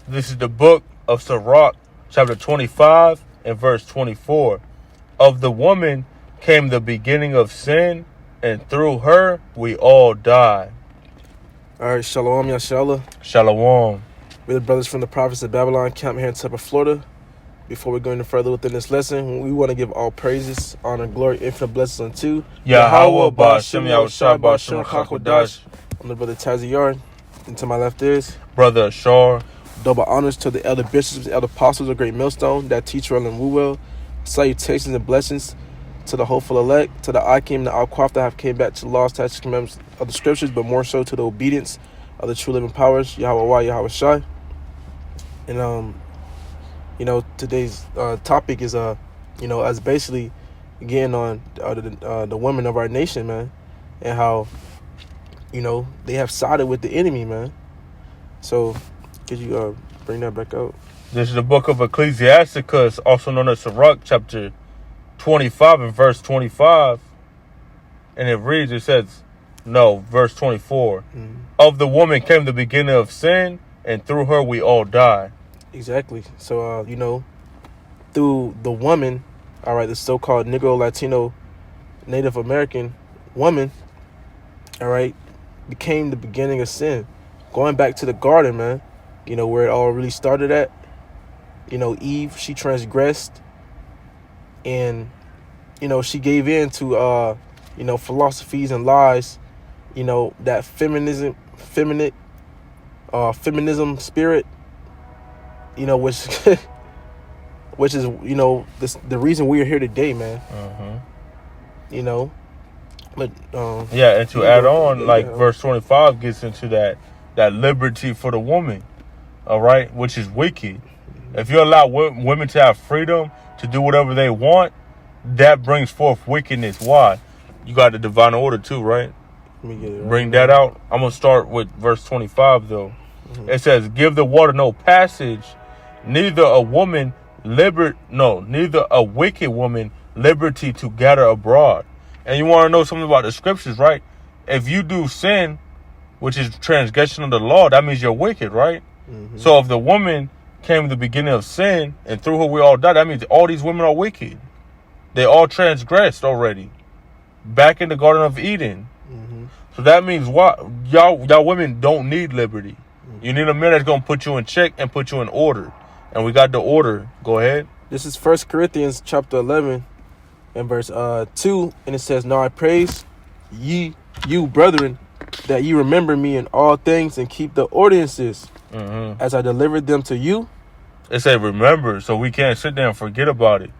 This is the book of Barak, chapter 25 and verse 24. Of the woman came the beginning of sin, and through her we all die. All right, Shalom, Yashala. Shalom. We're the brothers from the province of Babylon, camp here in Tampa, Florida. Before we go any further within this lesson, we want to give all praises, honor, glory, infinite blessings unto Yahawah, Bahasham, Yahawashi, Bahasham, Qadash. I'm the brother Taziyar, and to my left is Brother Ashar. double honors to the elder bishops, elder apostles of Great Millstone, that teach well and woo well. Salutations and blessings to the hopeful elect, to the Atham, the outquaffed that have came back to the laws, statutes, commandments of the scriptures, but more so to the obedience of the true living powers, Yahawah, Yahawashi. And today's topic is as basically getting on the women of our nation, man, and how they have sided with the enemy, man. So could you bring that back out? This is the book of Ecclesiasticus, also known as Barak, chapter 25 and verse 25. And verse 24. Mm-hmm. Of the woman came the beginning of sin, and through her we all die. Exactly. So, through the woman, all right, the so-called Negro, Latino, Native American woman, all right, became the beginning of sin. Going back to the garden, man, where it all really started at. Eve, she transgressed, and, she gave in to, philosophies and lies, that feminism spirit, which is, the reason we are here today, man. Mm-hmm. But and to add on, verse 25 gets into that liberty for the woman, all right, which is wicked. If you allow women to have freedom to do whatever they want, that brings forth wickedness. Why? You got the divine order too, right? Let me get it right. Bring that out. I'm going to start with verse 25, though. Mm-hmm. It says, give the water no passage, neither a wicked woman liberty to gather abroad. And you want to know something about the scriptures, right? If you do sin, which is transgression of the law, that means you're wicked, right? Mm-hmm. So if the woman came the beginning of sin, and through her we all died, that means all these women are wicked. They all transgressed already. Back in the Garden of Eden. Mm-hmm. So that means what? Y'all women don't need liberty. Mm-hmm. You need a man that's going to put you in check and put you in order. And we got the order. Go ahead. This is 1 Corinthians chapter 11 and verse 2. And it says, now I praise you brethren, that ye remember me in all things and keep the ordinances as I delivered them to you. It say remember, so we can't sit there and forget about it.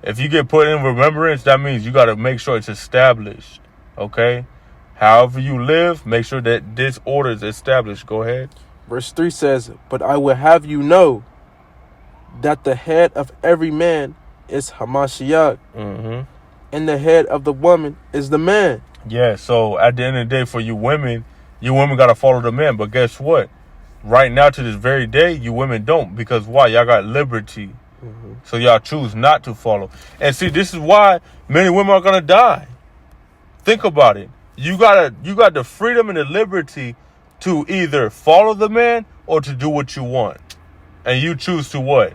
If you get put in remembrance, that means you got to make sure it's established. Okay? However you live, make sure that this order is established. Go ahead. Verse 3 says, but I will have you know that the head of every man is Hamashiach, and the head of the woman is the man. Yeah, so at the end of the day, for you women got to follow the man. But guess what? Right now, to this very day, you women don't. Because why? Y'all got liberty. Mm-hmm. So y'all choose not to follow. And see, this is why many women are going to die. Think about it. You got the freedom and the liberty to either follow the man or to do what you want. And you choose to what?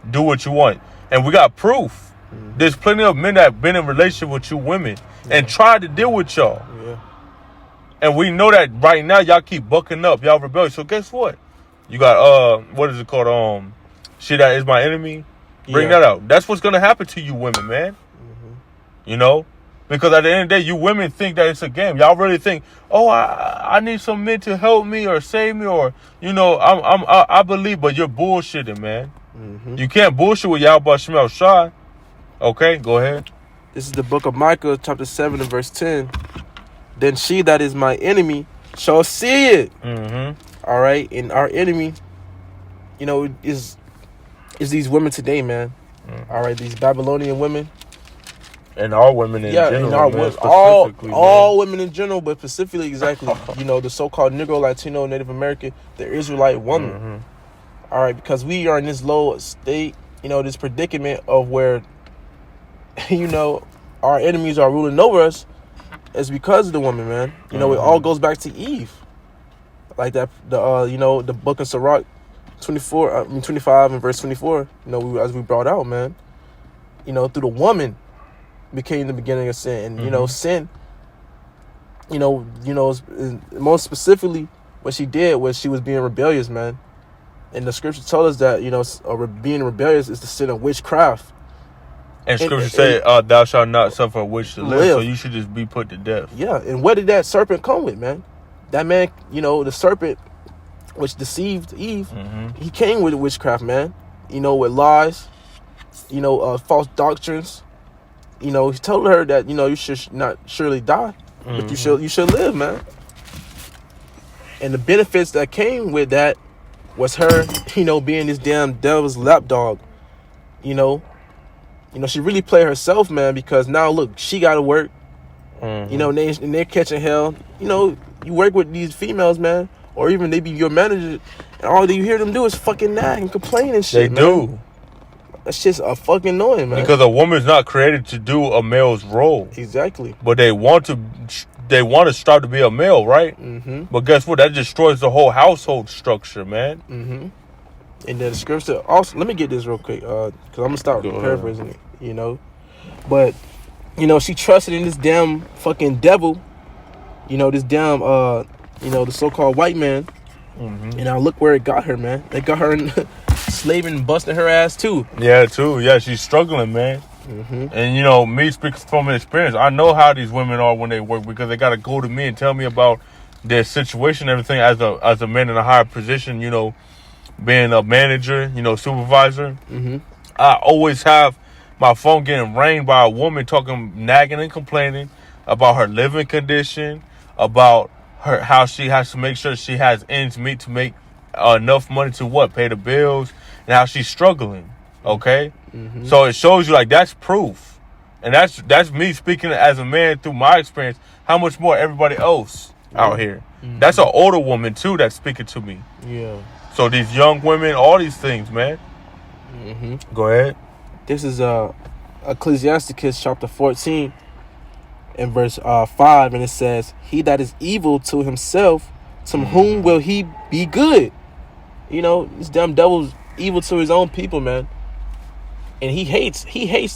Do what you want. And we got proof. Mm-hmm. There's plenty of men that have been in relationship with you women and tried to deal with y'all. Yeah. And we know that right now y'all keep bucking up. Y'all rebellious. So guess what? You got, what is it called? Shit that is my enemy. Bring that out. That's what's going to happen to you women, man. Mm-hmm. Because at the end of the day, you women think that it's a game. Y'all really think, oh, I need some men to help me or save me or, I believe, but you're bullshitting, man. Mm-hmm. You can't bullshit with Yahawashi. Okay, go ahead. This is the book of Micah, chapter 7 and verse 10. Then she that is my enemy shall see it. Mm-hmm. All right. And our enemy, is these women today, man. Mm-hmm. All right. These Babylonian women. And all women in general. And all women in general, but specifically, exactly, the so-called Negro, Latino, Native American, the Israelite woman. Mm-hmm. All right. Because we are in this low state, this predicament of where, our enemies are ruling over us. It's because of the woman, man. It all goes back to Eve. Like that, the book of Barak 25 and verse 24, as we brought out, man, through the woman became the beginning of sin. And, sin, most specifically, what she did was she was being rebellious, man. And the scripture told us that, being rebellious is the sin of witchcraft. And scripture say, thou shalt not suffer a witch to live, so you should just be put to death. Yeah, and what did that serpent come with, man? That man, the serpent, which deceived Eve, he came with witchcraft, man. With lies, false doctrines. He told her that, you should not surely die, but you should live, man. And the benefits that came with that was her, being this damn devil's lapdog. She really played herself, man, because now look, she got to work. And they're catching hell. You work with these females, man, or even they be your manager, and all that you hear them do is fucking nag and complain and shit. They do. That's just a fucking annoying, man. Because a woman's not created to do a male's role. Exactly. But they want to strive to be a male, right? But guess what? That destroys the whole household structure, man. And then the scripture also, let me get this real quick, because I'm gonna start paraphrasing it, but she trusted in this damn fucking devil, this damn the so-called white man. And now look where it got her, man. They got her in slaving and busting her ass too. Yeah, she's struggling, man. And me speaking from experience, I know how these women are when they work, because they gotta go to me and tell me about their situation and everything as a man in a higher position, being a manager, supervisor. I always have my phone getting rang by a woman talking, nagging and complaining about her living condition, about how she has to make sure she has ends meet to make enough money to pay the bills, and how she's struggling. Okay, so it shows you, that's proof, and that's me speaking as a man through my experience. How much more everybody else out here? That's an older woman too that's speaking to me. Yeah. So these young women, all these things, man. Go ahead. This is Ecclesiasticus chapter 14 and verse 5, and it says, "He that is evil to himself, to whom will he be good?" This damn devil's evil to his own people, man. And he hates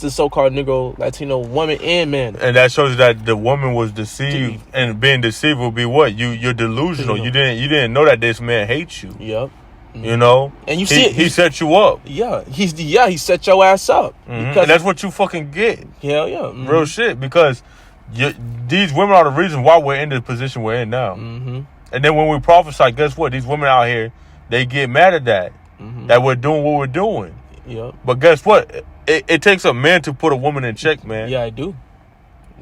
the so-called Negro, Latino woman and man. And that shows you that the woman was deceived, and being deceived will be what? You're delusional. You didn't know that this man hates you. Yep. And you see he set you up. Yeah, he set your ass up. Because and that's what you fucking get. Hell yeah. Real shit, because these women are the reason why we're in the position we're in now. And then when we prophesy, guess what? These women out here, they get mad at that. That we're doing what we're doing. Yep. But guess what? It takes a man to put a woman in check, man. Yeah, I do.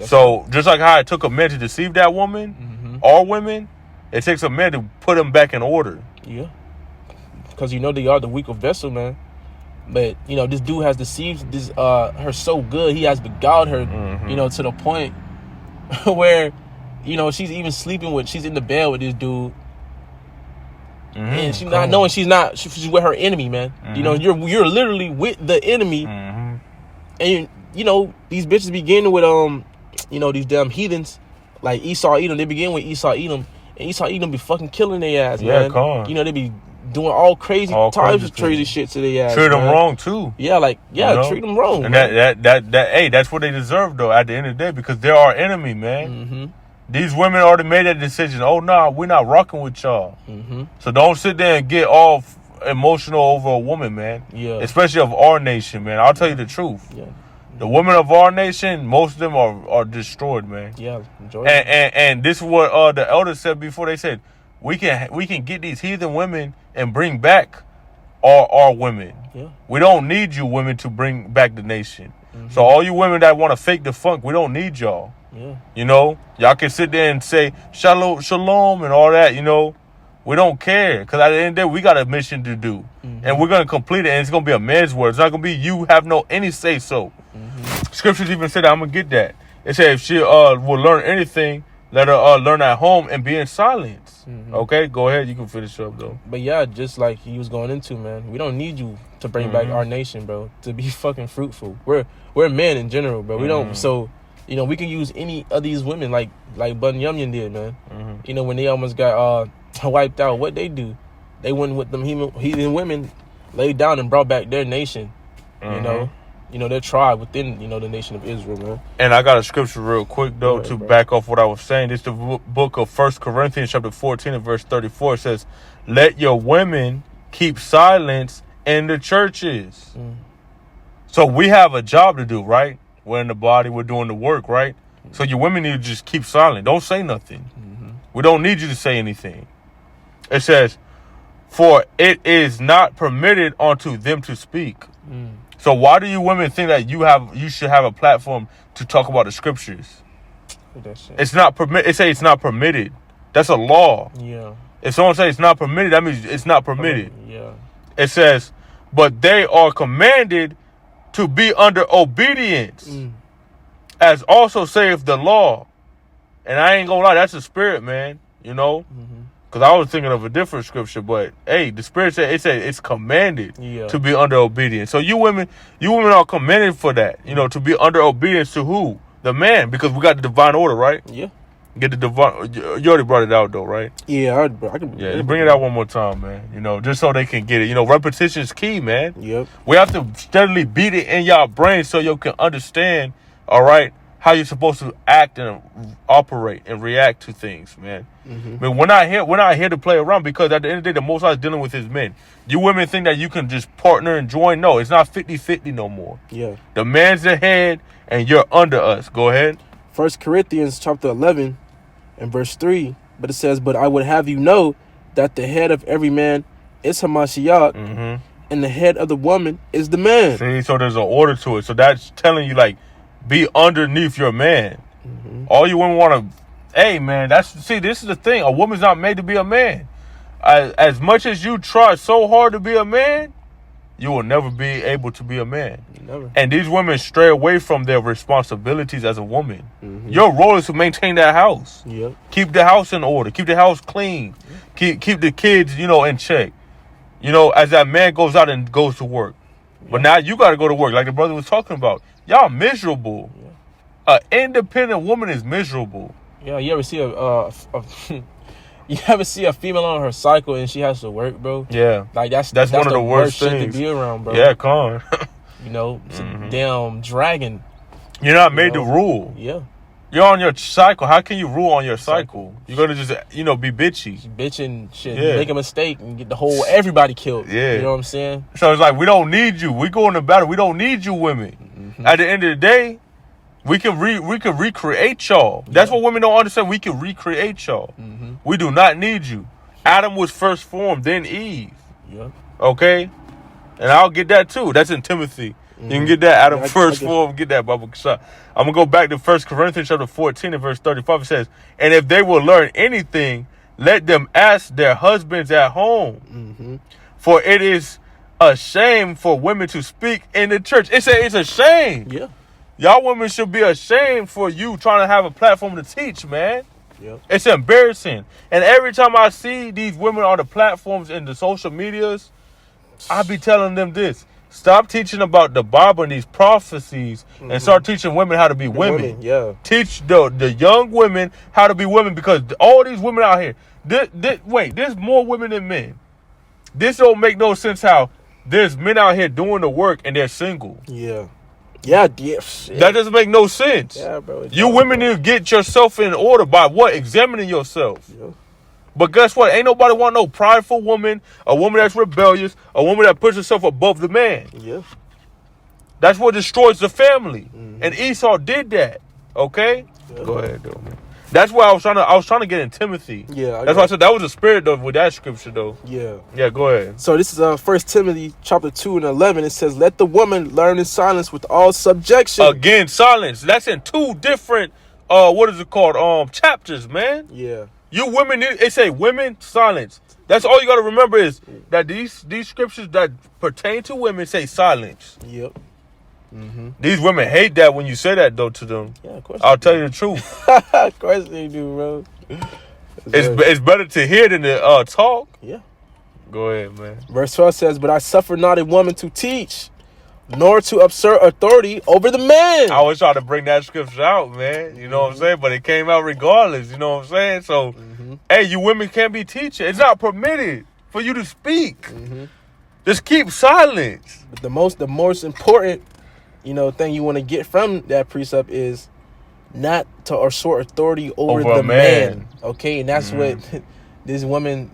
So just like how it took a man to deceive that woman, all women, it takes a man to put them back in order. Yeah. Because they are the weaker vessel, man. But this dude has deceived her so good. He has beguiled her, to the point where she's even she's in the bed with this dude. And she's not knowing she's with her enemy, man. You're literally with the enemy. And these bitches begin with these damn heathens like Esau Edom. They begin with Esau Edom, and Esau Edom be fucking killing their ass, man. They be doing all types of crazy shit to their ass. Treat them wrong too. Yeah, treat them wrong. And hey, that's what they deserve though. At the end of the day, because they're our enemy, man. These women already made that decision. Oh, no, we're not rocking with y'all. So don't sit there and get all emotional over a woman, man. Yeah. Especially of our nation, man. I'll tell you the truth. Yeah. The women of our nation, most of them are destroyed, man. Yeah. And this is what the elders said before. They said, we can get these heathen women and bring back our women. Yeah. We don't need you women to bring back the nation. So all you women that want to fake the funk, we don't need y'all. Yeah. Y'all can sit there and say shalom and all that, We don't care, because at the end of the day, we got a mission to do. And we're going to complete it, and it's going to be a man's word. It's not going to be you have any say so. Scriptures even said that. I'm going to get that. It said if she will learn anything, let her learn at home and be in silence. Okay, go ahead. You can finish up, though. But yeah, just like he was going into, man, we don't need you to bring back our nation, bro, to be fucking fruitful. We're men in general, bro. We don't, so... we can use any of these women like Bun Yumyan did, man. When they almost got wiped out, what they do? they went with them heathen women, laid down and brought back their nation. Their tribe within the nation of Israel, man. And I got a scripture real quick though to back off what I was saying. It's the book of 1 Corinthians chapter 14 and verse 34. It says, "Let your women keep silence in the churches." So we have a job to do, right? We're in the body, we're doing the work, right? So your women need to just keep silent. Don't say nothing. We don't need you to say anything. It says, "For it is not permitted unto them to speak." So why do you women think that you should have a platform to talk about the scriptures? It's not permitted. It say it's not permitted. That's a law. Yeah. If someone says it's not permitted, that means it's not permitted. Yeah. It says, "But they are commanded to be under obedience, as also saith the law." And I ain't gonna lie, that's the spirit, man. Because I was thinking of a different scripture, but hey, the spirit said it's commanded to be under obedience. So you women are commanded for that. To be under obedience to who? The man, because we got the divine order, right? Yeah. Get the divine. You already brought it out though, right? Yeah, I can. Yeah, bring it out one more time, man. Just so they can get it. Repetition is key, man. Yep. We have to steadily beat it in y'all brain so you can understand. All right. How you're supposed to act and operate and react to things, man. I mean, we're not here to play around, because at the end of the day, the Most High is dealing with his men. You women think that you can just partner and join. No, it's not 50-50 no more. Yeah. The man's the head and you're under us. Go ahead. 1 Corinthians chapter 11 and verse 3. But it says, "But I would have you know that the head of every man is Hamashiach, and the head of the woman is the man." See, so there's an order to it. So that's telling you, like, be underneath your man. All you women want to, hey man, this is the thing. A woman's not made to be a man. As much as you try so hard to be a man, you will never be able to be a man. Never. And these women stray away from their responsibilities as a woman. Your role is to maintain that house. Yep. Keep the house in order. Keep the house clean. Keep the kids, in check. As that man goes out and goes to work. But now you got to go to work, like the brother was talking about. Y'all miserable. An independent woman is miserable. Yeah, you ever see a female on her cycle and she has to work, bro? Yeah. Like that's one of the worst shit things to be around, bro. Yeah, come on. It's a damn dragon. You're not made to rule. Yeah. You're on your cycle. How can you rule on your cycle? You're gonna just, be bitchy. Bitching shit. Yeah. Make a mistake and get everybody killed. Yeah. You know what I'm saying? So it's like, we don't need you. We go into battle. We don't need you women. At the end of the day, we can recreate y'all. That's what women don't understand. We can recreate y'all. We do not need you. Adam was first formed, then Eve. Yeah. Okay? And I'll get that too. That's in Timothy. You can get that. Adam first formed. Get that, Bible. I'm going to go back to 1 Corinthians chapter 14 and verse 35. It says, "And if they will learn anything, let them ask their husbands at home. For it is a shame for women to speak in the church." It's a shame. Yeah. Y'all women should be ashamed for you trying to have a platform to teach, man. Yep. It's embarrassing. And every time I see these women on the platforms in the social medias, I be telling them this. Stop teaching about the Bible and these prophecies and start teaching women how to be women. Yeah. Teach the young women how to be women, because all these women out here, there's more women than men. This don't make no sense how there's men out here doing the work and they're single. Yeah. Yeah. That doesn't make no sense. Yeah, bro. You women need to get yourself in order by what? Examining yourself. Yeah. But guess what? Ain't nobody want no prideful woman, a woman that's rebellious, a woman that puts herself above the man. Yeah. That's what destroys the family. And Esau did that. Okay? Yeah. Go ahead, though, man. That's why I was trying to get in Timothy. Yeah. That's why I said that was the spirit though with that scripture though. Yeah. Yeah, go ahead. So this is 1 Timothy chapter 2 and 11. It says, "Let the woman learn in silence with all subjection." Again, silence. That's in two different chapters, man. Yeah. You women, it say women, silence. That's all you got to remember is that these scriptures that pertain to women say silence. Yep. These women hate that when you say that though to them. Yeah, of course. I'll tell you the truth. Of course they do, bro. It's better to hear than to talk. Yeah. Go ahead, man. Verse 12 says, "But I suffer not a woman to teach, nor to assert authority over the man." I was trying to bring that scripture out, man. You know what I'm saying? But it came out regardless. You know what I'm saying? So, hey, you women can't be teaching. It's not permitted. for you to speak. Just keep silence. But the most important, thing you want to get from that precept is not to assert authority over the man. Okay, and that's what this woman,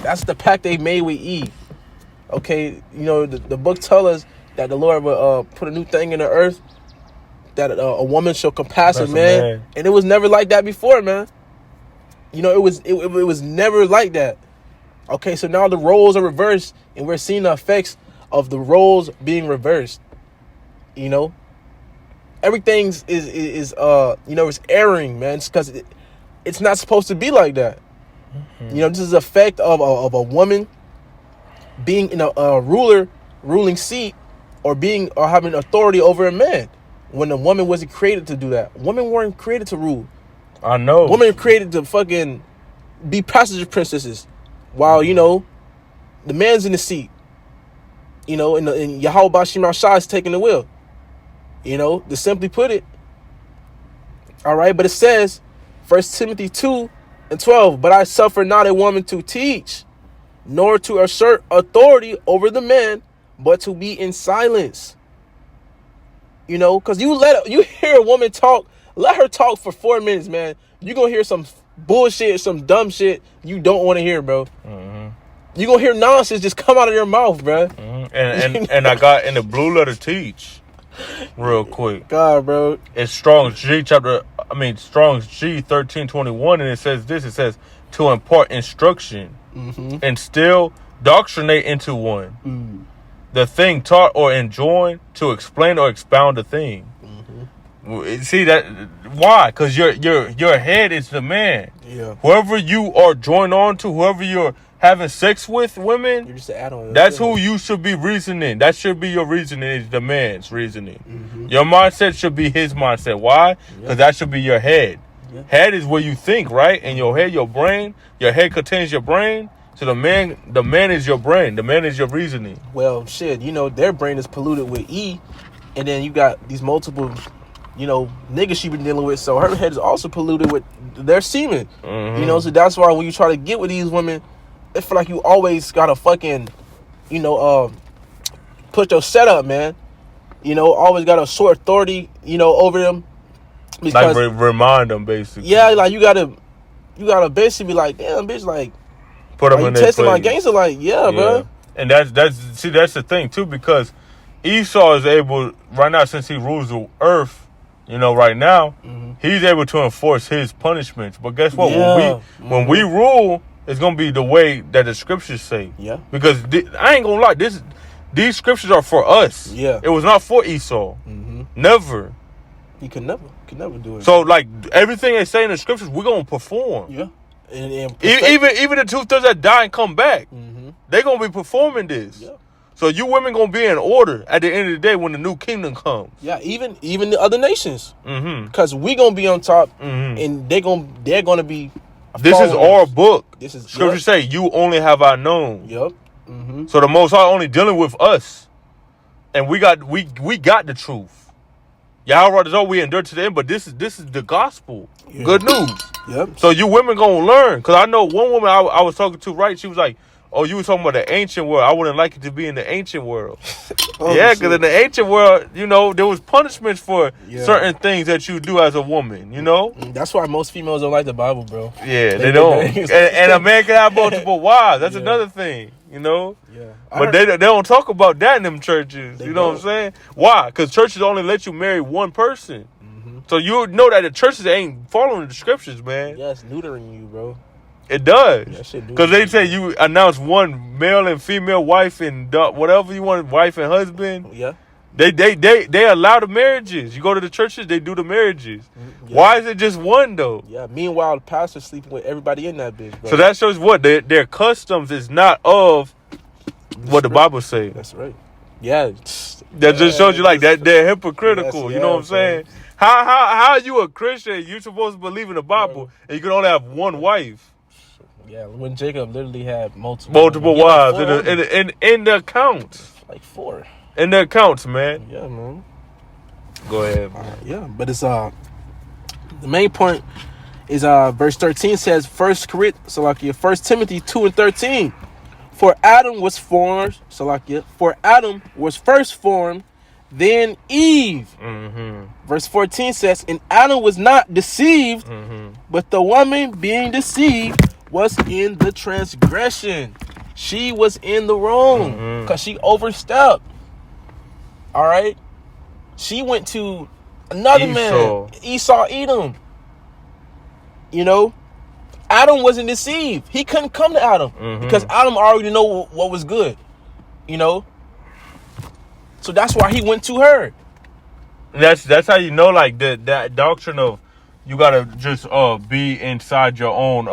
that's the pact they made with Eve. Okay, the book tells us that the Lord will put a new thing in the earth, that a woman shall compass a man, and it was never like that before, man. It was never like that. Okay, so now the roles are reversed, and we're seeing the effects of the roles being reversed. Everything's is it's erring, man. It's because it's not supposed to be like that. This is the effect of a woman being in a ruling seat, or having authority over a man, when a woman wasn't created to do that. Women weren't created to rule. I know. Women were created to fucking be passenger princesses, while the man's in the seat. And Yahawah is taking the wheel. To simply put it. All right, but it says, 1 Timothy 2:12, but I suffer not a woman to teach, nor to assert authority over the man, but to be in silence. Because you hear a woman talk, let her talk for 4 minutes, man. You're going to hear some bullshit, some dumb shit you don't want to hear, bro. You're going to hear nonsense just come out of your mouth, bro. And I got in the blue letter teach real quick. God, bro. It's Strong's G 13:21, and it says this. It says to impart instruction and still doctrinate into one. The thing taught or enjoined, to explain or expound a thing. See that? Why? Because your head is the man. Yeah. Whoever you are joined on to, whoever you're having sex with, women, you're just an add-on. That's who you should be reasoning. That should be your reasoning. Is the man's reasoning. Your mindset should be his mindset. Why? Because that should be your head. Head is where you think, right? And your head, your brain. Your head contains your brain. So the man is your brain. The man is your reasoning. Well, shit, their brain is polluted with E, and then you got these multiple, niggas she been dealing with. So her head is also polluted with their semen. So that's why when you try to get with these women, it feel like you always gotta fucking, put your setup, man. Always gotta assert authority, over them. Because, like remind them, basically. Yeah, like you gotta basically be like, damn, bitch, like. Put them in their testing my gangster, like, yeah, bro. And that's the thing too, because Esau is able right now, since he rules the earth, right now, he's able to enforce his punishments. But guess what? When we rule, it's gonna be the way that the scriptures say. Yeah. Because I ain't gonna lie, these scriptures are for us. Yeah. It was not for Esau. Never. He could never do it. So like everything they say in the scriptures, we're gonna perform. Yeah. And even the two-thirds that die and come back, they're gonna be performing this. Yeah. So you women gonna be in order at the end of the day when the new kingdom comes. Yeah, even the other nations, because we gonna be on top, and they're gonna be. This is our book. This is scripture say, "You only have I known." Yep. So the Most High only dealing with us, and we got the truth. Yahawah is all we endure to the end, but this is the gospel. Yeah. Good news. Yep. So you women gonna learn. Because I know one woman I was talking to, right? She was like, oh, you were talking about the ancient world. I wouldn't like it to be in the ancient world. Yeah, because in the ancient world, there was punishments for certain things that you do as a woman, That's why most females don't like the Bible, bro. Yeah, they don't. And a man can have multiple wives. That's another thing, Yeah. But they don't talk about that in them churches. You know what I'm saying? Why? Because churches only let you marry one person. So you know that the churches ain't following the scriptures, man. Yeah, it's neutering you, bro. It does. Because they say you announce one male and female wife and whatever you want, wife and husband. Yeah. They allow the marriages. You go to the churches, they do the marriages. Yeah. Why is it just one though? Yeah. Meanwhile, the pastor's sleeping with everybody in that bitch, bro. So that shows what their customs is not of what the Bible say. That's right. Yeah. That just shows you like that they're hypocritical. You know what I'm saying? How are you a Christian? You supposed to believe in the Bible, and you can only have one wife. Yeah, when Jacob literally had multiple wives in the accounts. Like 4. In the accounts, man. Yeah, man. Go ahead, man. Yeah, but it's the main point is verse 13 says, First Timothy 2:13. For Adam was first formed, then Eve. Verse 14 says, and Adam was not deceived, but the woman being deceived was in the transgression. She was in the wrong because she overstepped. All right. She went to another man, Esau, Edom. You know, Adam wasn't deceived. He couldn't come to Adam because Adam already know what was good. You know, so that's why he went to her. That's how you know, like that doctrine of you gotta just be inside your own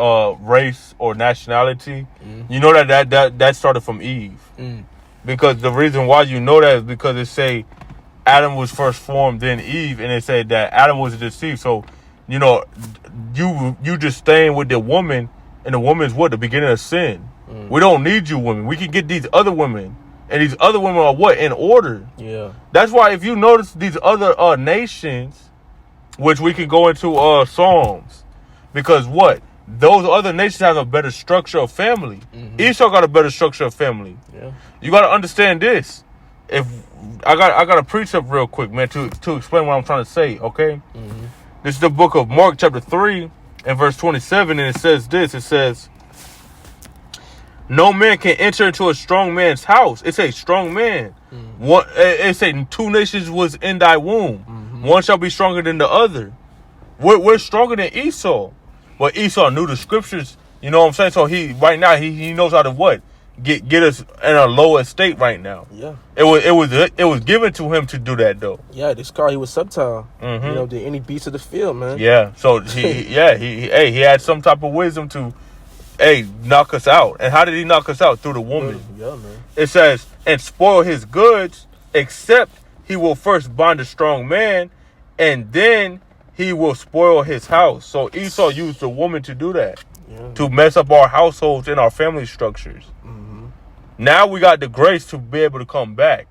race or nationality. You know that started from Eve, because the reason why you know that is because it say Adam was first formed, then Eve, and it said that Adam was deceived. So, you know, you just staying with the woman, and the woman's what? The beginning of sin. We don't need you women. We can get these other women, and these other women are what? In order. Yeah. That's why if you notice these other nations, which we can go into Psalms, because what? Those other nations have a better structure of family. Esau got a better structure of family. Yeah. You got to understand this. If I got a precept real quick, man, to explain what I'm trying to say, okay? This is the book of Mark, chapter 3, and verse 27, and it says this. It says, no man can enter into a strong man's house. It's a strong man. It's a two nations was in thy womb. One shall be stronger than the other. We're stronger than Esau. But Esau knew the scriptures, you know what I'm saying? So he knows how to what? Get us in a lower state right now. Yeah. It was given to him to do that though. Yeah, this car he was subtle. You know, than any beast of the field, man. Yeah. So he had some type of wisdom to knock us out. And how did he knock us out? Through the woman. Yeah, man. It says, and spoil his goods, except he will first bind a strong man, and then he will spoil his house. So Esau used the woman to do that. Yeah. To mess up our households and our family structures. Now we got the grace to be able to come back.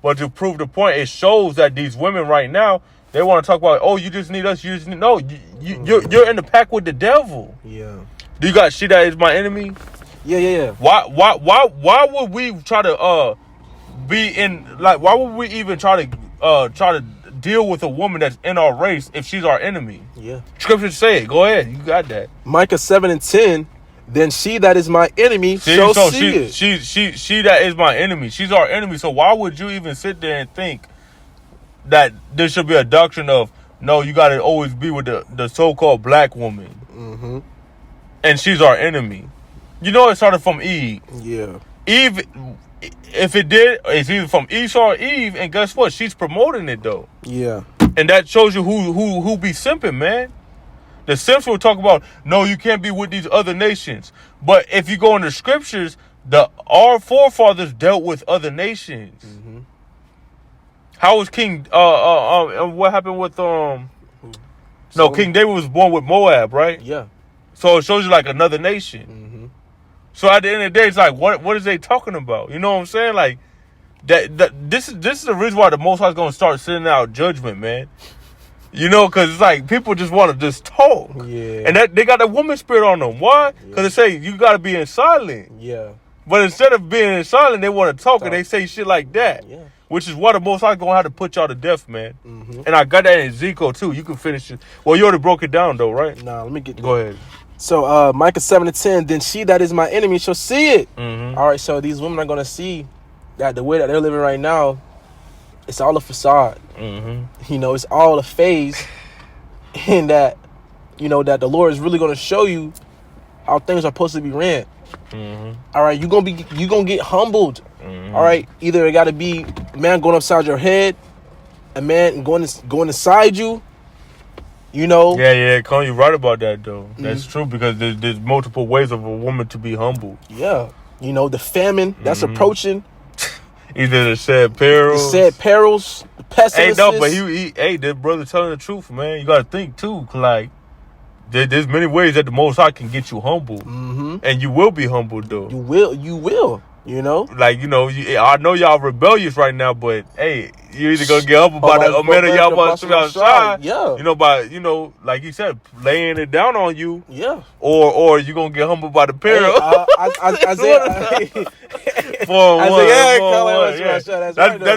But to prove the point, it shows that these women right now, they want to talk about, oh, you just need us. You just need, no, you're in the pack with the devil. Yeah. Do you got she that is my enemy? Yeah. Why would we try to be in, like, why would we even try to deal with a woman that's in our race if she's our enemy? Yeah. Scriptures say it. Go ahead. You got that. Micah 7:10. Then she that is my enemy shall see it. She that is my enemy. She's our enemy. So why would you even sit there and think that there should be a doctrine of, no, you got to always be with the so-called black woman. And she's our enemy. You know it started from Eve. Yeah. Eve, if it did, it's either from Esau or Eve. And guess what? She's promoting it, though. Yeah. And that shows you who be simping, man. The simps will talk about, no, you can't be with these other nations. But if you go in the scriptures, our forefathers dealt with other nations. How was King? What happened with No, King David was born with Moab, right? Yeah. So it shows you like another nation. So at the end of the day, it's like, what is they talking about? You know what I'm saying? Like this is the reason why the Most High is going to start sending out judgment, man. You know, because it's like people just want to just talk. Yeah. And that they got the woman spirit on them. Why? Because they say you got to be in silent. Yeah. But instead of being in silent, they want to talk and they say shit like that. Yeah. Which is why the Most High going to have to put y'all to death, man. And I got that in Ezekiel, too. You can finish it. Well, you already broke it down, though, right? Nah, let me get... Go ahead. So, Micah 7:10, then she that is my enemy shall see it. All right, so these women are going to see that the way that they're living right now, it's all a facade. You know, it's all a phase. And that, you know, that the Lord is really going to show you how things are supposed to be ran. All right, you're going to get humbled. All right, either it got to be a man going upside your head, a man going inside you. You know? Yeah, Con, you're right about that, though. That's true, because there's multiple ways of a woman to be humbled. Yeah. You know, the famine that's approaching. Either the said perils. The pestilence. Hey, no, but that brother telling the truth, man. You got to think, too. Like, there's many ways that the Most High can get you humble. And you will be humbled, though. You will. You know? Like, I know y'all rebellious right now, but hey, you either gonna get humbled by a man of Yahawashi, yeah. by like he said, laying it down on you, yeah, or you gonna get humbled by the parent. That's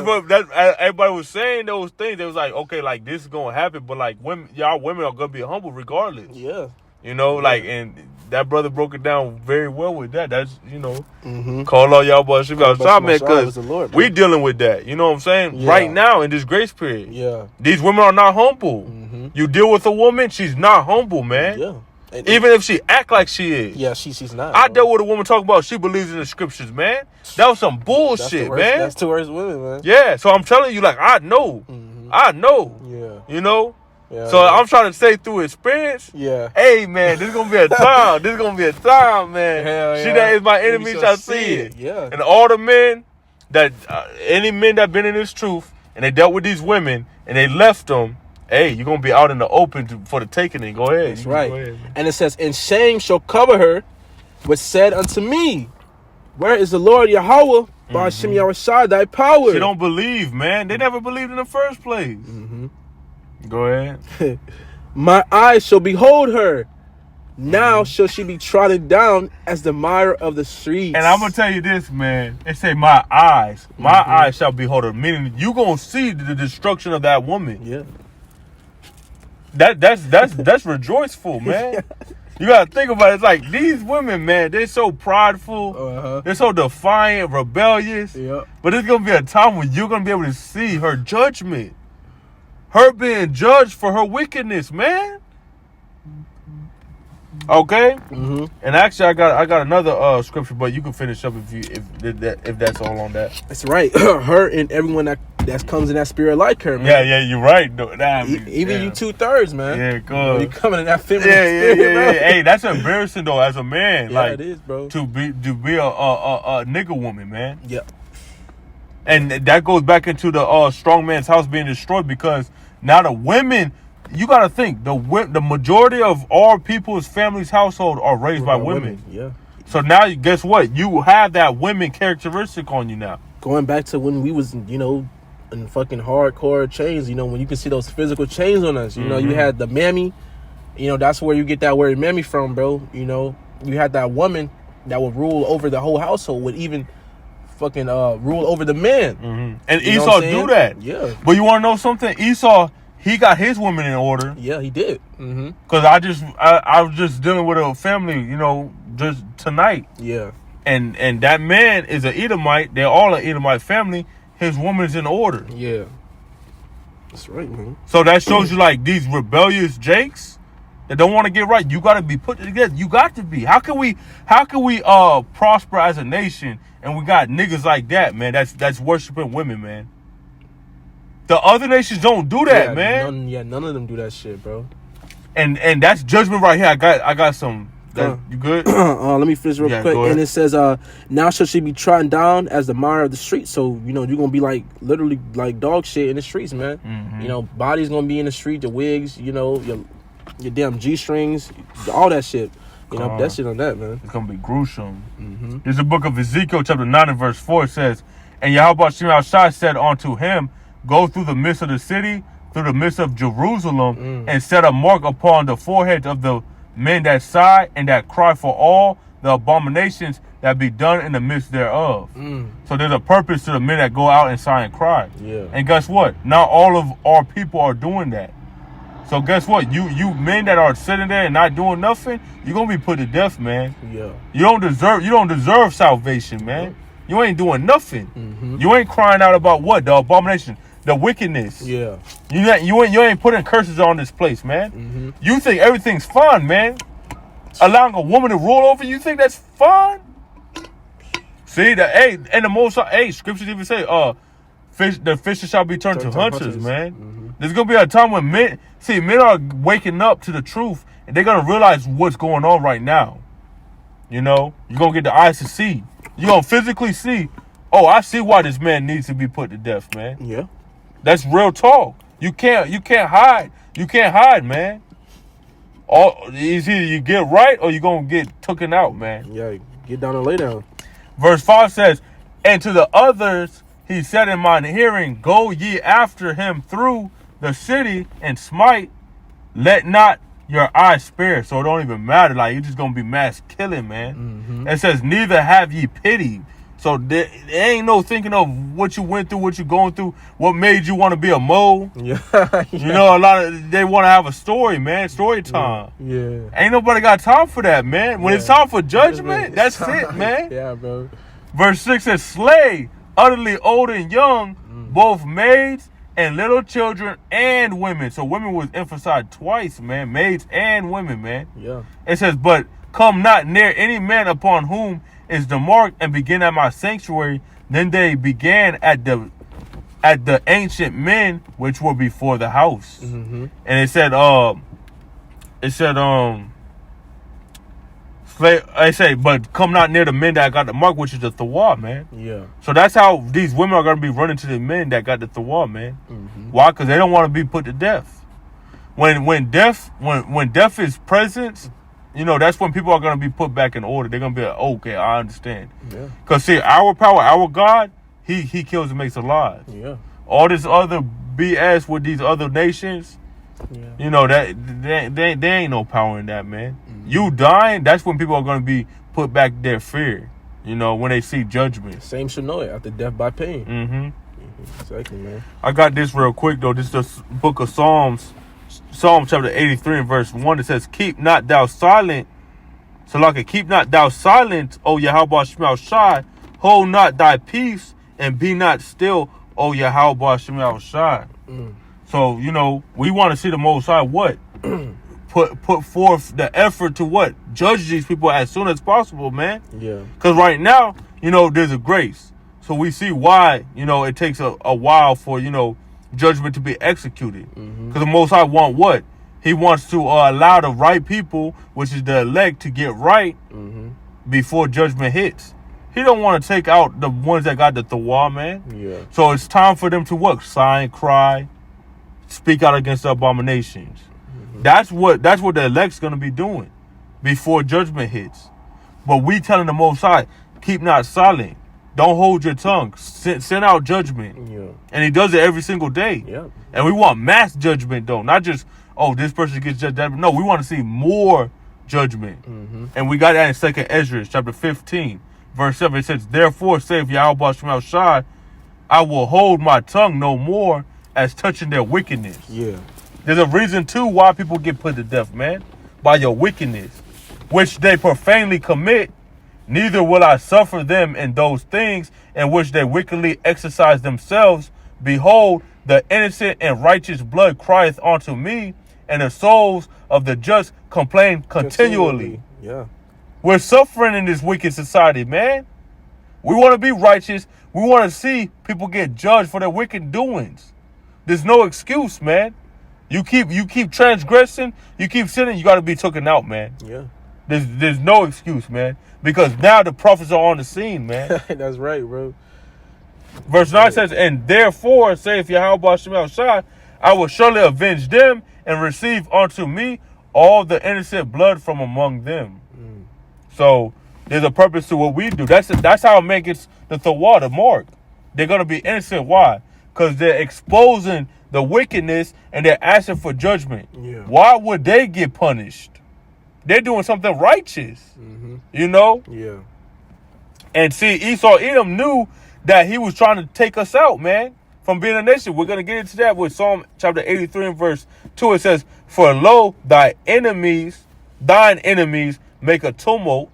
what everybody was saying. Those things, they was like, okay, like this is gonna happen, but like y'all women are gonna be humble regardless. Yeah, like, and that brother broke it down very well with that. That's call all y'all boys outside, man, because we dealing with that. You know what I'm saying? Right now in this grace period. Yeah, these women are not humble. You deal with a woman, she's not humble, man. Yeah. And even if she act like she is. Yeah, she's not. I dealt with a woman talking about she believes in the scriptures, man. That was some bullshit, man. That's the worst women, man. Yeah, so I'm telling you, like, I know. I know. Yeah. Yeah, so I'm trying to say through experience. Yeah. Hey, man, this is gonna be a time. This is gonna be a time, man. Hell She that is my enemy shall see it. Yeah. And all the men that any men that been in this truth and they dealt with these women and they left them. Hey, you're gonna be out in the open for the taking it. Go ahead. That's right. Go ahead, and it says, "And shame shall cover her, which said unto me, Where is the Lord Yahawah, Bahasham Yahawashi, thy power?" She don't believe, man. They never believed in the first place. Go ahead. "My eyes shall behold her. Now shall she be trodden down as the mire of the streets." And I'm gonna tell you this, man. It say, "My eyes shall behold her," meaning you gonna see the destruction of that woman. Yeah. That's rejoiceful, man. You gotta think about it. It's like these women, man, they're so prideful, they're so defiant, rebellious. Yeah. But it's gonna be a time when you're gonna be able to see her judgment, her being judged for her wickedness, man. Okay. And actually, I got another scripture, but you can finish up if that's all on that. That's right. Her and everyone that comes in that spirit like her, man. Yeah, you're right. Even you 2/3, man. Yeah, good. You coming in that feminine spirit, bro. Hey, that's embarrassing though, as a man. Yeah, like, it is, bro. To be a nigga woman, man. Yeah. And that goes back into the strong man's house being destroyed, because now the women. You got to think, the majority of all people's families' household are raised by women. Yeah. So now, guess what? You have that women characteristic on you now. Going back to when we was, in fucking hardcore chains, when you can see those physical chains on us. You had the mammy. That's where you get that word mammy from, bro. You had that woman that would rule over the whole household, would even fucking rule over the man. And Esau do that. Yeah. But you want to know something? Esau... He got his woman in order. Yeah, he did. Because I was just dealing with a family, just tonight. Yeah. And that man is an Edomite. They're all an Edomite family. His woman's in order. Yeah. That's right, man. So that shows you, like, these rebellious jakes that don't want to get right. You got to be put together. You got to be. How can we prosper as a nation and we got niggas like that, man? That's worshiping women, man. The other nations don't do that, man. None of them do that shit, bro. And that's judgment right here. I got some. You good? Let me finish real quick. And it says, "Now shall she be trodden down as the mire of the streets." So you're gonna be like literally like dog shit in the streets, man. Body's gonna be in the street. The wigs, your damn G-strings, all that shit. That shit on that, man. It's gonna be gruesome. There's a book of Ezekiel, chapter 9 and verse 4. It says, "And Yahawashi said unto him, Go through the midst of the city, through the midst of Jerusalem, and set a mark upon the foreheads of the men that sigh and that cry for all the abominations that be done in the midst thereof." So there's a purpose to the men that go out and sigh and cry. Yeah. And guess what? Not all of our people are doing that. So guess what? You men that are sitting there and not doing nothing, you're gonna be put to death, man. Yeah. You don't deserve salvation, man. You ain't doing nothing. You ain't crying out about what? The abomination. The wickedness. Yeah. You ain't putting curses on this place, man. You think everything's fun, man. Allowing a woman to rule over you, think that's fun? See, and the most, scriptures even say, the fishes shall be turned to hunters, man. There's gonna be a time when men are waking up to the truth, and they're gonna realize what's going on right now. You're gonna get the eyes to see. You're gonna physically see, oh, I see why this man needs to be put to death, man. Yeah. That's real talk. You can't hide. You can't hide, man. It's either you get right or you're gonna get taken out, man. Yeah, get down and lay down. Verse 5 says, and to the others he said in mine hearing, go ye after him through the city and smite, let not your eyes spare. So it don't even matter. Like, you're just going to be mass killing, man. Mm-hmm. It says, neither have ye pity. So there ain't no thinking of what you went through, what you going through, what made you want to be a mole. Yeah. You know, a lot of, they want to have a story, man. Story time. Yeah. Ain't nobody got time for that, man. When it's time for judgment, that's it, man. Yeah, bro. Verse 6 says, slay utterly old and young, both maids and little children and women. So women was emphasized twice, man. Maids and women, man. Yeah. It says, but come not near any man upon whom is the mark, and begin at my sanctuary. Then they began at the ancient men which were before the house. Mm-hmm. And it said, I say, but come not near the men that got the mark, which is the thawah, man. Yeah. So that's how these women are gonna be running to the men that got the thawah, man. Mm-hmm. Why? Because they don't want to be put to death. When death is present, you know, that's when people are going to be put back in order. They're going to be like, okay, I understand. Yeah. Because, see, our power, our God, he kills and makes alive. Yeah. All this other BS with these other nations, you know, that there ain't no power in that, man. Mm-hmm. You dying, that's when people are going to be put back their fear, you know, when they see judgment. Same should know it, after death by pain. Mm-hmm. Exactly, man. I got this real quick, though. This is the book of Psalms. Psalm chapter 83 and verse 1, it says, keep not thou silent. So like, keep not thou silent, O Yahawashi, hold not thy peace, and be not still, O Yahawashi. So, you know, we want to see the Most High what? put forth the effort to what? Judge these people as soon as possible, man. Yeah. Because right now, you know, there's a grace. So we see why, you know, it takes a while for, you know, judgment to be executed. Because the Most High want what? He wants to allow the right people, which is the elect, to get right before judgment hits. He don't want to take out the ones that got the thawah, man. Yeah. So it's time for them to what? Sigh and cry, speak out against the abominations. That's what the elect's going to be doing before judgment hits. But we telling the Most High, keep not silent. Don't hold your tongue. Send out judgment. Yeah. And he does it every single day. Yeah. And we want mass judgment, though. Not just, oh, this person gets judged. No, we want to see more judgment. Mm-hmm. And we got that in 2nd Ezra, chapter 15, verse 7. It says, therefore, saith Yahawashi, I will hold my tongue no more as touching their wickedness. Yeah. There's a reason, too, why people get put to death, man. By your wickedness, which they profanely commit. Neither will I suffer them in those things in which they wickedly exercise themselves. Behold, the innocent and righteous blood crieth unto me, and the souls of the just complain continually. Yeah. We're suffering in this wicked society, man. We want to be righteous. We want to see people get judged for their wicked doings. There's no excuse, man. You keep transgressing, you keep sinning, you got to be taken out, man. Yeah. There's no excuse, man. Because now the prophets are on the scene, man. That's right, bro. Verse 9 says, and therefore, saith Yahawashi, I will surely avenge them and receive unto me all the innocent blood from among them. So there's a purpose to what we do. That's how it makes the thawah, the mark. They're going to be innocent. Why? Because they're exposing the wickedness and they're asking for judgment. Yeah. Why would they get punished? They're doing something righteous, you know? Yeah. And see, Esau Edom knew that he was trying to take us out, man, from being a nation. We're going to get into that with Psalm chapter 83 and verse 2. It says, for lo, thine enemies make a tumult,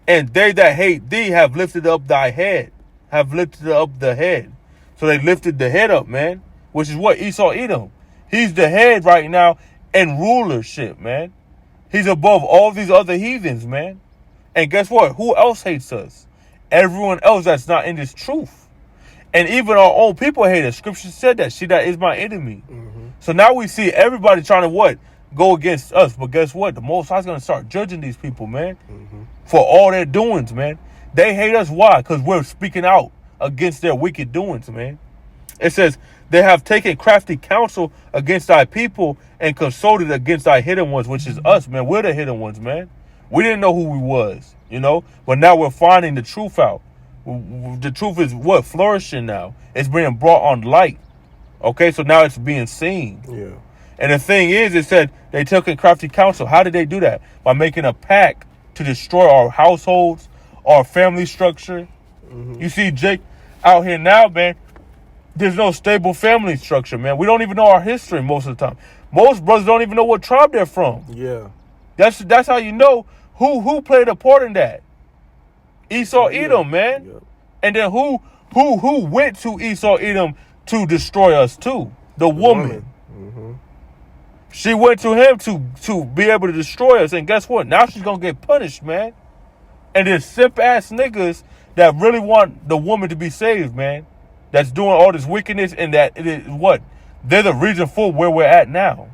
and they that hate thee have lifted up thy head, have lifted up the head. So they lifted the head up, man, which is what? Esau Edom. He's the head right now in rulership, man. He's above all these other heathens, man. And guess what? Who else hates us? Everyone else that's not in this truth. And even our own people hate us. Scripture said that. She that is my enemy. So now we see everybody trying to what? Go against us. But guess what? The Most High's going to start judging these people, man. For all their doings, man. They hate us. Why? Because we're speaking out against their wicked doings, man. It says, they have taken crafty counsel against thy people and consulted against thy hidden ones, which is us, man. We're the hidden ones, man. We didn't know who we was, you know, but now we're finding the truth out. The truth is what? Flourishing now. It's being brought on light. Okay, so now it's being seen. Yeah. And the thing is, it said they took in crafty counsel. How did they do that? By making a pact to destroy our households, our family structure. You see, Jake, out here now, man, there's no stable family structure, man. We don't even know our history most of the time. Most brothers don't even know what tribe they're from. Yeah. That's how you know who played a part in that. Esau Edom, man. Yeah. And then who went to Esau Edom to destroy us too? The woman. She went to him to be able to destroy us. And guess what? Now she's going to get punished, man. And there's simp-ass niggas that really want the woman to be saved, man. That's doing all this wickedness and that it is what? They're the reason for where we're at now.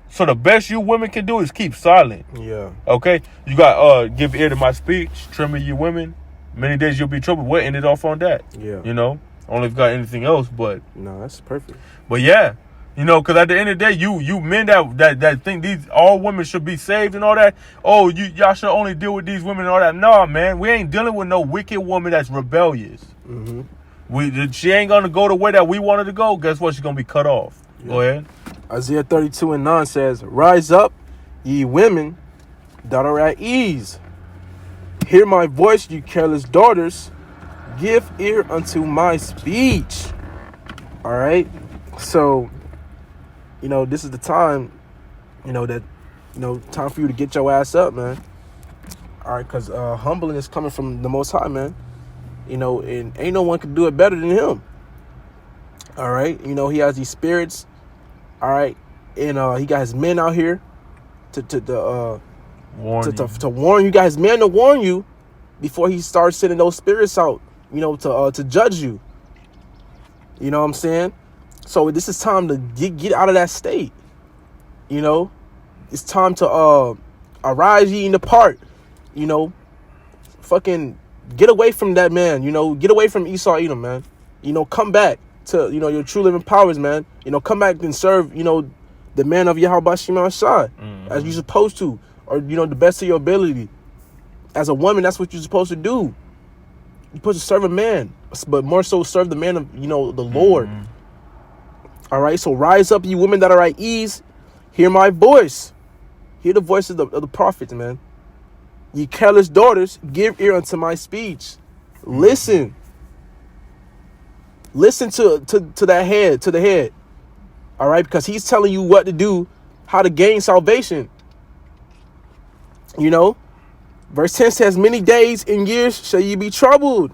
So the best you women can do is keep silent. Yeah. Okay? You got give ear to my speech, trimming you women. Many days you'll be troubled. We'll end it off on that. Yeah. You know? Only if you got anything else, but... No, that's perfect. But yeah. You know, because at the end of the day, you men that think all women should be saved and all that. Oh, y'all should only deal with these women and all that. No, man, we ain't dealing with no wicked woman that's rebellious. She ain't gonna go the way that we wanted to go. Guess what? She's gonna be cut off. Yeah. Go ahead. Isaiah 32:9 says, "Rise up, ye women that are at ease. Hear my voice, you careless daughters. Give ear unto my speech." All right, so. You know, this is the time, time for you to get your ass up, man. All right, because humbling is coming from the Most High, man. You know, and ain't no one can do it better than him. All right, you know, he has these spirits. All right, and he got his men out here to warn you. Got his men to warn you before he starts sending those spirits out. You know, to judge you. You know what I'm saying? So this is time to get out of that state. You know, it's time to arise ye and depart. You know, fucking get away from that man. You know, get away from Esau Edom, man. You know, come back to your true living powers, man. You know, come back and serve the man of Yahawashi as you're supposed to, or the best of your ability. As a woman, that's what you're supposed to do. You're supposed to serve a man, but more so serve the man of the Lord. All right, so rise up, you women that are at ease. Hear my voice. Hear the voice of the prophets, man. Ye careless daughters, give ear unto my speech. Listen. Listen to that head, to the head. All right, because he's telling you what to do, how to gain salvation. You know, verse 10 says, "Many days and years shall ye be troubled,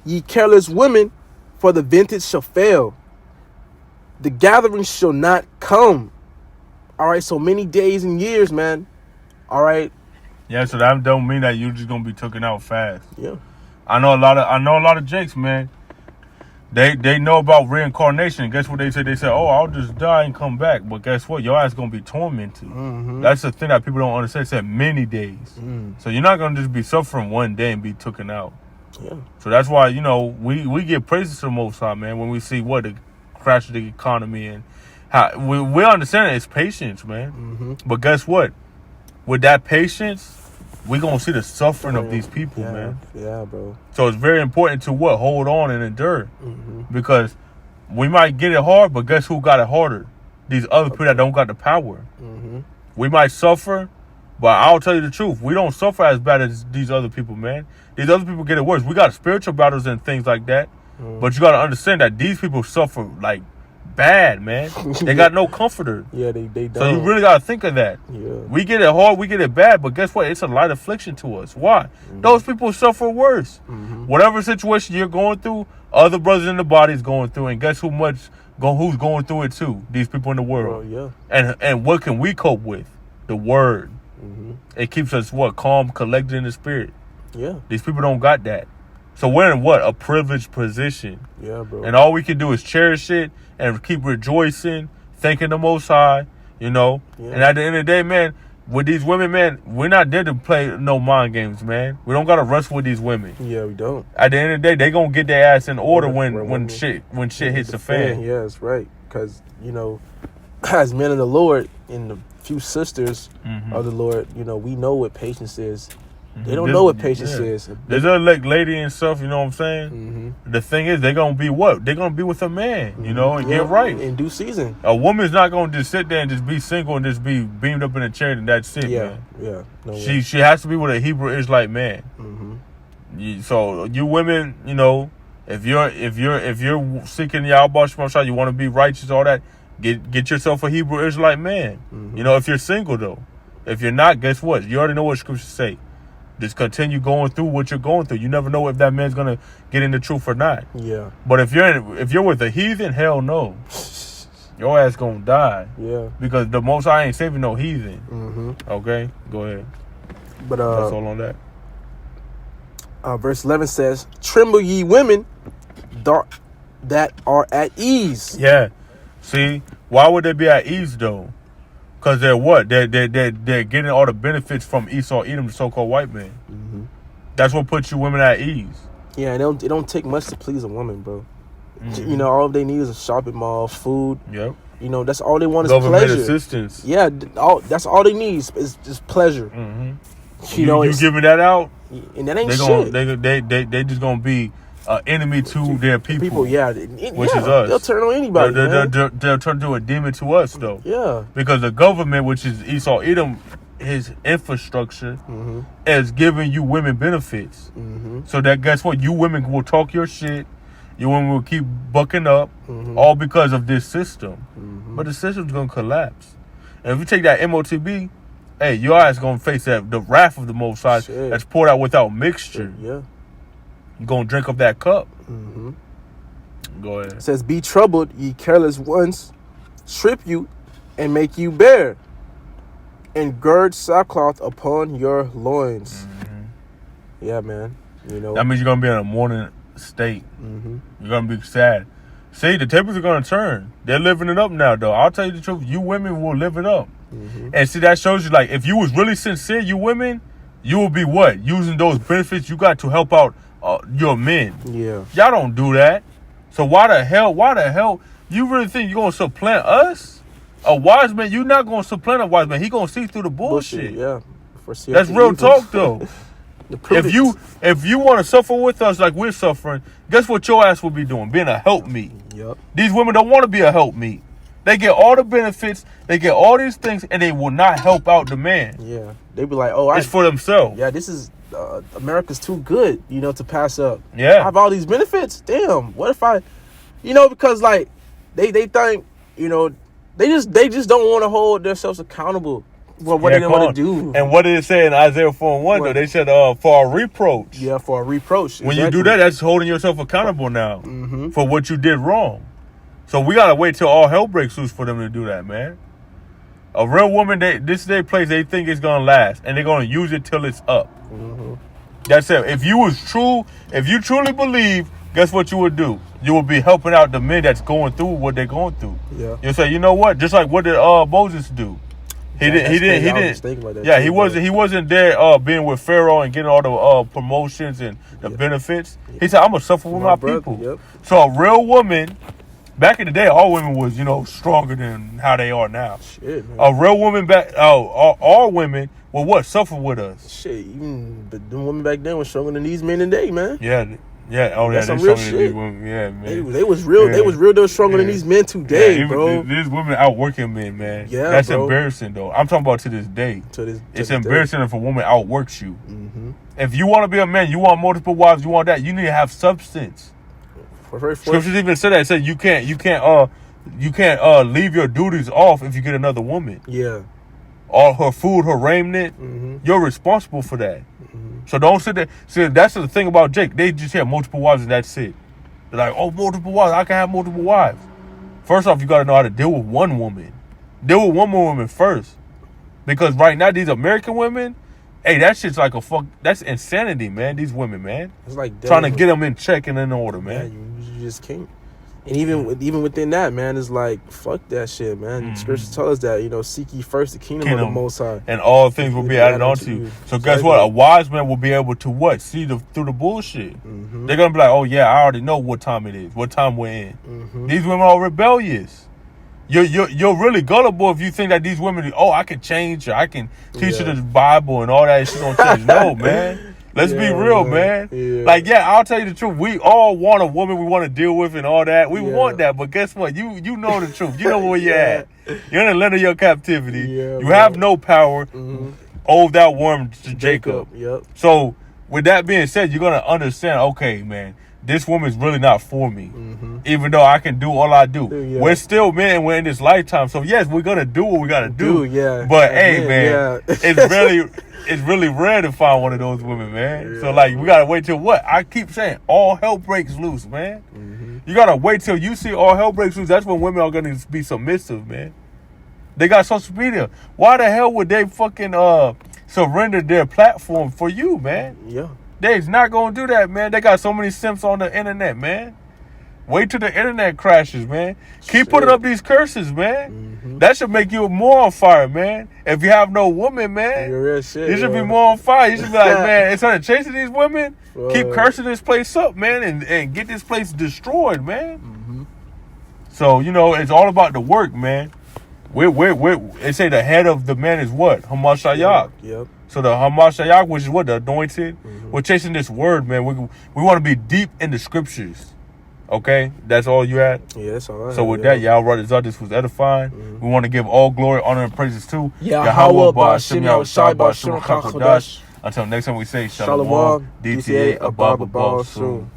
ye careless women, for the vintage shall fail. The gathering shall not come." All right, so many days and years, man. All right. Yeah, so that don't mean that you're just gonna be taken out fast. Yeah. I know a lot of jakes, man. They know about reincarnation. Guess what they said? They said, "Oh, I'll just die and come back." But guess what? Your ass gonna be tormented. That's the thing that people don't understand. It said many days. So you're not gonna just be suffering one day and be taken out. Yeah. So that's why we give praises to the Most High, man, when we see what the crash of the economy and how we understand it's patience, man. But guess what? With that patience, we're gonna see the suffering of these people, man. Yeah, bro. So it's very important to hold on and endure, because we might get it hard, but guess who got it harder? These other people that don't got the power. We might suffer, but I'll tell you the truth, we don't suffer as bad as these other people, man. These other people get it worse. We got spiritual battles and things like that. But you got to understand that these people suffer like bad, man. They got no comforter. Yeah, they don't. So you really got to think of that. Yeah. We get it hard, we get it bad, but guess what? It's a light affliction to us. Why? Those people suffer worse. Whatever situation you're going through, other brothers in the body is going through, and guess who's going through it too? These people in the world. And what can we cope with? The word. It keeps us calm, collected in the spirit. Yeah. These people don't got that. So we're in a privileged position. Yeah, bro. And all we can do is cherish it and keep rejoicing, thanking the Most High, And at the end of the day, man, with these women, man, we're not there to play no mind games, man. We don't got to wrestle with these women. Yeah, we don't. At the end of the day, they going to get their ass in order when shit hits the fan. Yeah, that's right. Because, as men of the Lord and the few sisters of the Lord, we know what patience is. They don't know what patience is. There's a lady and stuff, you know what I'm saying? Mm-hmm. The thing is, they're going to be what? They're going to be with a man, you know, and get right. In due season. A woman's not going to just sit there and just be single and just be beamed up in a chair and that's it, man. Yeah, no She has to be with a Hebrew Israelite man. Mm-hmm. So you women, you know, if you're seeking Yahawah, you want to be righteous, all that, get yourself a Hebrew Israelite man. Mm-hmm. You know, if you're single though. If you're not, guess what? You already know what scriptures say. Just continue going through what you're going through. You never know if that man's gonna get in the truth or not. Yeah. But if you're with a heathen, hell no. Your ass gonna die. Yeah. Because the Most High ain't saving no heathen. Mm-hmm. Okay? Go ahead. But that's all on that. Verse 11 says, "Tremble ye women that are at ease." Yeah. See, why would they be at ease though? Because they're what? They're getting all the benefits from Esau, Edom, the so-called white man. Mm-hmm. That's what puts you women at ease. Yeah, and it don't take much to please a woman, bro. Mm-hmm. You know, all they need is a shopping mall, food. Yep. You know, that's all they want is government pleasure. assistance. Yeah, that's all they need is just pleasure. Mm-hmm. You know, you giving that out, and that ain't shit. They just gonna be enemy to their people. Yeah, which is us. They'll turn on anybody. They'll turn to a demon to us though. Yeah, because the government, which is Esau, Edom, his infrastructure is giving you women benefits. So that guess what? You women will talk your shit. You women will keep bucking up, all because of this system. But the system's gonna collapse. And if you take that MOTB, hey, your ass gonna face the wrath of the Most High that's poured out without mixture. Yeah. You're gonna drink up that cup. Go ahead. It says, "Be troubled, ye careless ones, strip you and make you bare, and gird sackcloth upon your loins." Yeah, man. You know that means you're gonna be in a mourning state. You're gonna be sad. See, the tables are gonna turn. They're living it up now, though. I'll tell you the truth. You women will live it up. And see, that shows you, like, if you was really sincere, you women, you will be what? Using those benefits you got to help out your men. Yeah. Y'all don't do that. So why the hell you really think you're gonna supplant us? A wise man, you're not gonna supplant a wise man. He gonna see through the bullshit. Yeah. That's real talk though. If you want to suffer with us like we're suffering, guess what your ass will be doing? Being a helpmeet. Yep. These women don't want to be a helpmeet. They get all the benefits, they get all these things, and they will not help out the man. Yeah. They be like, it's for themselves. Yeah, this is America's too good, to pass up. Yeah. I have all these benefits. Damn. What if I, because like they think, they just don't want to hold themselves accountable. Well, what do they want to do? And what did it say in Isaiah 4:1? Though they said for a reproach. Yeah, for a reproach. When you do that, that's holding yourself accountable now for what you did wrong. So we gotta wait till all hell breaks loose for them to do that, man. A real woman, this is their place. They think it's gonna last, and they're gonna use it till it's up. That's it. If you truly believe, guess what you would do? You would be helping out the men that's going through what they're going through. Yeah. You'll say, you know what? Just like what did Moses do? He didn't. Yeah, he wasn't there being with Pharaoh and getting all the promotions and the benefits. He said, "I'm gonna suffer with my people." Yep. So a real woman, back in the day, all women was stronger than how they are now. Shit, man. A real woman all women will what suffer with us. Shit, even the women back then was stronger than these men today, man. Yeah. Yeah, that's some real shit. Women. Yeah, man. They was real. Yeah. They was real. They were stronger than these men today, bro. These women outworking men, man. Yeah, that's bro. Embarrassing, though. I'm talking about to this day. It's embarrassing if a woman outworks you. If you want to be a man, you want multiple wives, you want that. You need to have substance. Scriptures even said that. It said you can't leave your duties off if you get another woman. Yeah. All her food, her raiment, you're responsible for that. So don't sit there. See, that's the thing about Jake. They just have multiple wives and that's it. They're like, oh, multiple wives. I can have multiple wives. First off, you got to know how to deal with one woman. Deal with one woman first. Because right now, these American women, hey, that shit's like that's insanity, man. These women, man. It's like trying to get them in check and in order, man. Yeah, you just can't. And even within that, man, it's like, fuck that shit, man. Scripture tells us that, seek ye first the kingdom of the Most High. And all things will be added onto you. So guess what? A wise man will be able to what? See through the bullshit. They're going to be like, oh, yeah, I already know what time it is, what time we're in. These women are rebellious. You're really gullible if you think that these women, I can change her, I can teach her the Bible and all that, and she gonna change. No, man. Let's be real, man. Yeah. Like, I'll tell you the truth. We all want a woman we want to deal with and all that. We want that, but guess what? You know the truth. You know where you're at. You're in the land of your captivity. Yeah, you have no power. Oh, that worm to Jacob. Yep. So, with that being said, you're going to understand, okay, man, this woman's really not for me. Even though I can do all I do. Yeah. We're still men, we're in this lifetime. So, yes, we're going to do what we got to do. Yeah. But, hey, man, it's really rare to find one of those women, man. So, like, we got to wait till what? I keep saying, all hell breaks loose, man. You got to wait till you see all hell breaks loose. That's when women are going to be submissive, man. They got social media. Why the hell would they fucking surrender their platform for you, man? Yeah. They's not going to do that, man. They got so many simps on the internet, man. Wait till the internet crashes, man. Keep putting up these curses, man. That should make you more on fire, man. If you have no woman, man, real shit, you should be more on fire. You should be like, man, instead of chasing these women, keep cursing this place up, man, and get this place destroyed, man. So, it's all about the work, man. They say the head of the man is what? Hamashayak. Yep. So the Hamashayak, which is what? The anointed. We're chasing this word, man. We want to be deep in the scriptures. Okay? That's all you had? Yeah, that's all right. So with that, Yahawah, this was edifying. We want to give all glory, honor, and praises to Yahawah, Bahasham, Yahawashi, Bahasham, Qadash. Until next time we say Shalom, DTA, Abba, Bahasham.